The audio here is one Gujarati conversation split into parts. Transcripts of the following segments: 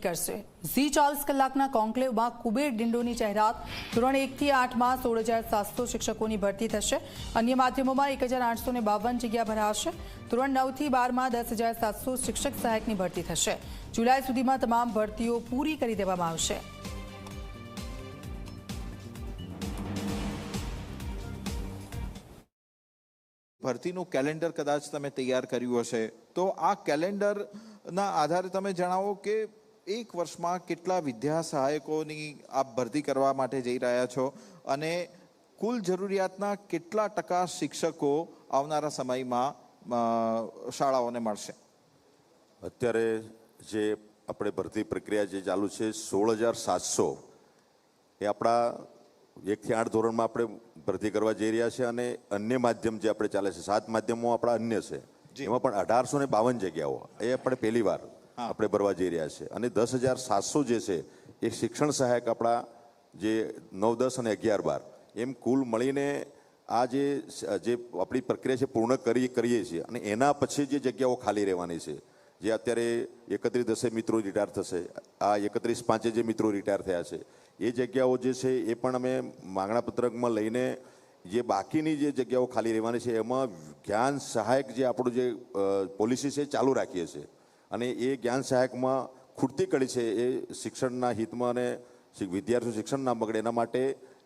કરશે ઝી 24 કલાકના કોન્ક્લેવમાં કુબેર ડિંડોની જાહેરાત ધોરણ 1 થી 8 માં 16,700 શિક્ષકોની ભરતી થશે। અન્ય માધ્યમોમાં 1,852 જગ્યા ભરાશે। ધોરણ 9 થી 12 માં 10,700 શિક્ષક સહાયકની ભરતી થશે। જુલાઈ સુધીમાં તમામ ભરતીઓ પૂરી કરી દેવામાં આવશે। ભરતીનું કેલેન્ડર કદાચ તમે તૈયાર કર્યું હશે તો આ કેલેન્ડરના આધારે તમે જણાવો કે એક વર્ષમાં કેટલા વિદ્યા સહાયકોની આપ ભરતી કરવા માટે જઈ રહ્યા છો અને કુલ જરૂરિયાતના કેટલા ટકા શિક્ષકો આવનારા સમયમાં શાળાઓને મળશે? અત્યારે જે આપણે ભરતી પ્રક્રિયા જે ચાલુ છે 16,700 એ આપણા 1 થી 8 ધોરણમાં આપણે ભરતી કરવા જઈ રહ્યા છે અને અન્ય માધ્યમ જે આપણે ચાલે છે 7 માધ્યમો આપણા અન્ય છે એમાં પણ 1852 જગ્યાઓ એ આપણે પહેલી વાર આપણે ભરવા જઈ રહ્યા છે અને 10,700 જે છે એ શિક્ષણ સહાયક આપણા જે 9, 10 અને 11, 12 એમ કુલ મળીને આ જે આપણી પ્રક્રિયા છે પૂર્ણ કરીએ છીએ અને એના પછી જે જગ્યાઓ ખાલી રહેવાની છે જે અત્યારે 31/10 મિત્રો રિટાયર થશે, આ 31/5 જે મિત્રો રિટાયર થયા છે એ જગ્યાઓ જે છે એ પણ અમે માંગણા પત્રકમાં લઈને જે બાકીની જે જગ્યાઓ ખાલી રહેવાની છે એમાં જ્ઞાન સહાયક જે આપણું જે પોલિસી છે ચાલુ રાખીએ છીએ અને એ જ્ઞાન સહાયકમાં ખૂટતી કડી છે એ શિક્ષણના હિતમાં અને વિદ્યાર્થીઓ શિક્ષણ ના બગડે એના માટે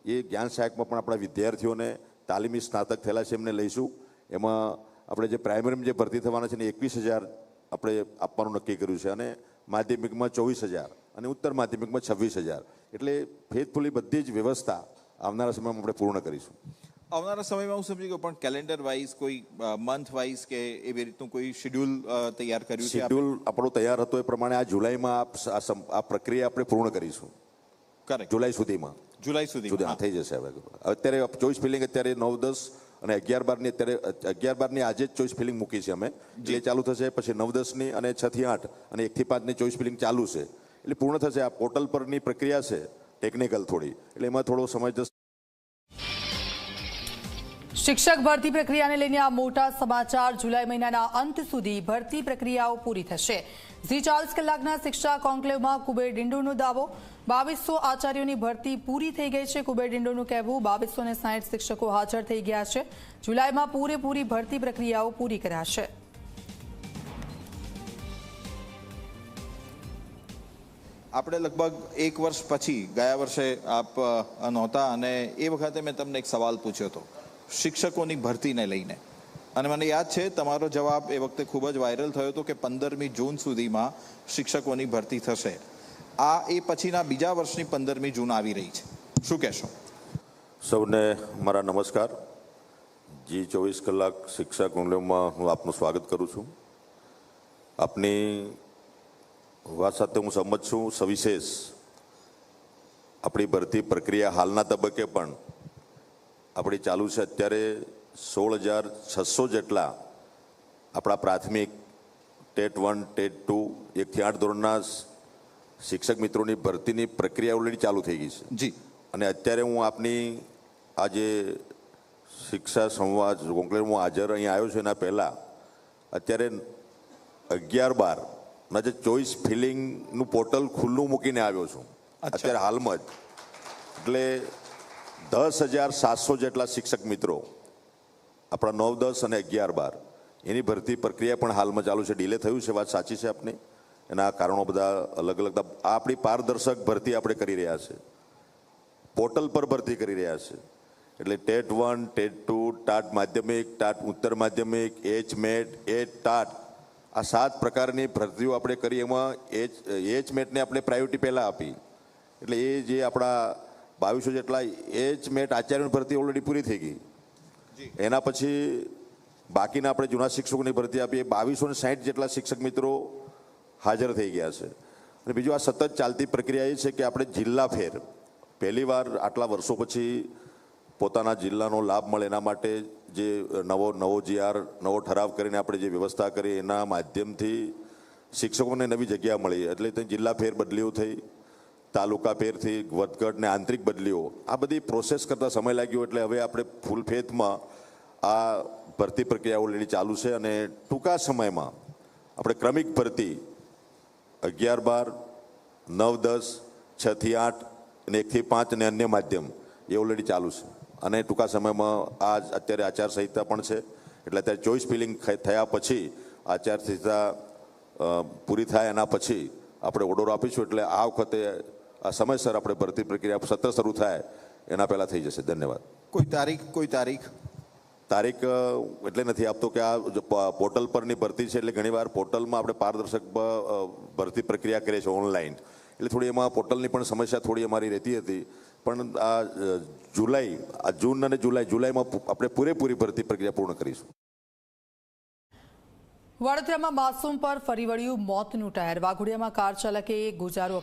એ જ્ઞાન સહાયકમાં પણ આપણા વિદ્યાર્થીઓને તાલીમી સ્નાતક થયેલા છે એમને લઈશું। એમાં આપણે જે પ્રાઇમરીમાં જે ભરતી થવાના છે ને 21,000 આપણે આપવાનું નક્કી કર્યું છે અને માધ્યમિકમાં 24,000 અને ઉત્તર માધ્યમિકમાં 26,000 એટલે ફેથફુલી બધી જ વ્યવસ્થા આવનારા સમયમાં આપણે પૂર્ણ કરીશું। આવનારા સમયમાં હું સમજી ગયો પણ કેલેન્ડર વાઇઝ કોઈ મંથ વાઇઝ કે એવી રીતનું કોઈ શેડ્યુલ તૈયાર કર્યું છે? શેડ્યુલ આપણો તૈયાર હતો એ પ્રમાણે આ જુલાઈમાં આ પ્રક્રિયા આપણે પૂર્ણ કરીશું। કરેક્ટ, જુલાઈ સુધીમાં થઈ જશે। હવે અત્યારે ચોઈસ ફિલિંગ અત્યારે 9, 10 અને 11, 12ની અત્યારે 11, 12ની આજે જ ચોઈસ ફિલિંગ મૂકી છે અમે જે ચાલુ થશે પછી 9, 10ની અને 6 થી 8 અને 1 થી 5ની ચોઈસ ફિલિંગ ચાલુ છે એટલે પૂર્ણ થશે। આ પોર્ટલ પરની પ્રક્રિયા છે ટેકનિકલ થોડી એટલે એમાં થોડો સમય જશે। શિક્ષક ભરતી પ્રક્રિયાને લઈને આ મોટા સમાચાર। જુલાઈ મહિનાના અંત સુધી ભરતી પ્રક્રિયાઓ પૂરી થશે। ઝી 24 કલાકના શિક્ષા કોન્ક્લેવમાં કુબેર ડિંડોનો દાવો 2200 આચાર્યોની ભરતી પૂરી થઈ ગઈ છે। કુબેર ડિંડોનું કહેવું 2260 શિક્ષકો હાજર થઈ ગયા છે। જુલાઈમાં પૂરેપૂરી ભરતી પ્રક્રિયાઓ પૂરી કરાશે। આપણે લગભગ 1 વર્ષ પછી ગયા વર્ષે આપ નહોતા અને એ વખતે મેં તમને એક સવાલ પૂછ્યો હતો શિક્ષકોની ભરતીને લઈને અને મને યાદ છે તમારો જવાબ એ વખતે ખૂબ જ વાયરલ થયો હતો કે 15મી જૂન સુધીમાં શિક્ષકોની ભરતી થશે। આ એ પછીના બીજા વર્ષની 15મી જૂન આવી રહી છે, શું કહેશો? સૌને મારા નમસ્કાર। જી 24 કલાક શિક્ષા કોન્ક્લેવમાં હું આપનું સ્વાગત કરું છું। આપની વાત સાથે હું સંમત છું। સવિશેષ આપણી ભરતી પ્રક્રિયા હાલના તબક્કે પણ આપણી ચાલુ છે। અત્યારે 16,600 જેટલા આપણા પ્રાથમિક ટેટ 1, ટેટ 2, 1 થી 8 ધોરણના શિક્ષક મિત્રોની ભરતીની પ્રક્રિયા ઓલરેડી ચાલુ થઈ ગઈ છે જી અને અત્યારે હું આપની આજે શિક્ષા સંવાદ કોન્ક્લેવમાં હાજર અહીંયા આવ્યો છું એના પહેલાં અત્યારે 11, 12ના જે ચોઈસ ફિલિંગનું પોર્ટલ ખુલ્લું મૂકીને આવ્યો છું અત્યારે હાલમાં જ। એટલે 10,700 જેટલા શિક્ષક મિત્રો આપણા 9, 10 અને 11, 12 એની ભરતી પ્રક્રિયા પણ હાલમાં ચાલુ છે। ડિલે થયું છે, વાત સાચી છે આપની, એના કારણો બધા અલગ અલગ। આપણી પારદર્શક ભરતી આપણે કરી રહ્યા છે, પોર્ટલ પર ભરતી કરી રહ્યા છે એટલે ટેટ 1, ટેટ 2, ટાટ માધ્યમિક, ટાટ ઉત્તર માધ્યમિક, HMAT, ટાટ આ 7 પ્રકારની ભરતીઓ આપણે કરી। એમાં HMATને આપણે પ્રાયોરિટી પહેલાં આપી એટલે એ જે આપણા 2200 જેટલા HMAT આચાર્યની ભરતી ઓલરેડી પૂરી થઈ ગઈ। એના પછી બાકીના આપણે જૂના શિક્ષકોની ભરતી આપીએ 2260 જેટલા શિક્ષક મિત્રો હાજર થઈ ગયા છે। અને બીજું આ સતત ચાલતી પ્રક્રિયા એ છે કે આપણે જિલ્લા ફેર પહેલીવાર આટલા વર્ષો પછી પોતાના જિલ્લાનો લાભ મળે એના માટે જે નવો GR નવો ઠરાવ કરીને આપણે જે વ્યવસ્થા કરી એના માધ્યમથી શિક્ષકોને નવી જગ્યા મળી એટલે ત્યાં જિલ્લા ફેર બદલીઓ થઈ, તાલુકા ફેરથી વધઘટ ને આંતરિક બદલીઓ આ બધી પ્રોસેસ કરતાં સમય લાગ્યો એટલે હવે આપણે ફૂલ ફેથમાં આ ભરતી પ્રક્રિયા ઓલરેડી ચાલુ છે અને ટૂંકા સમયમાં આપણે ક્રમિક ભરતી 11, 12 9-10, 6 થી 8 અને 1 થી 5 અને અન્ય માધ્યમ એ ઓલરેડી ચાલુ છે અને ટૂંકા સમયમાં અત્યારે આચારસંહિતા પણ છે એટલે અત્યારે ચોઇસ ફિલિંગ થયા પછી આચારસંહિતા પૂરી થાય એના પછી આપણે ઓર્ડર આપીશું એટલે આ વખતે આ સમયસર આપણે ભરતી પ્રક્રિયા સત્ર શરૂ થાય એના પહેલાં થઈ જશે. ધન્યવાદ. કોઈ તારીખ તારીખ એટલે નથી આપતો કે આ પોર્ટલ પરની ભરતી છે એટલે ઘણીવાર પોર્ટલમાં આપણે પારદર્શક ભરતી પ્રક્રિયા કરીએ છીએ ઓનલાઈન એટલે થોડી એમાં પોર્ટલની પણ સમસ્યા થોડી અમારી રહેતી હતી પણ આ જૂન અને જુલાઈમાં આપણે પૂરેપૂરી ભરતી પ્રક્રિયા પૂર્ણ કરીશું. વડોદરામાં માસૂમ પર ફરી વળ્યું મોતનું ટાયર. વાઘોડિયામાં કાર ચાલકે ગુજારો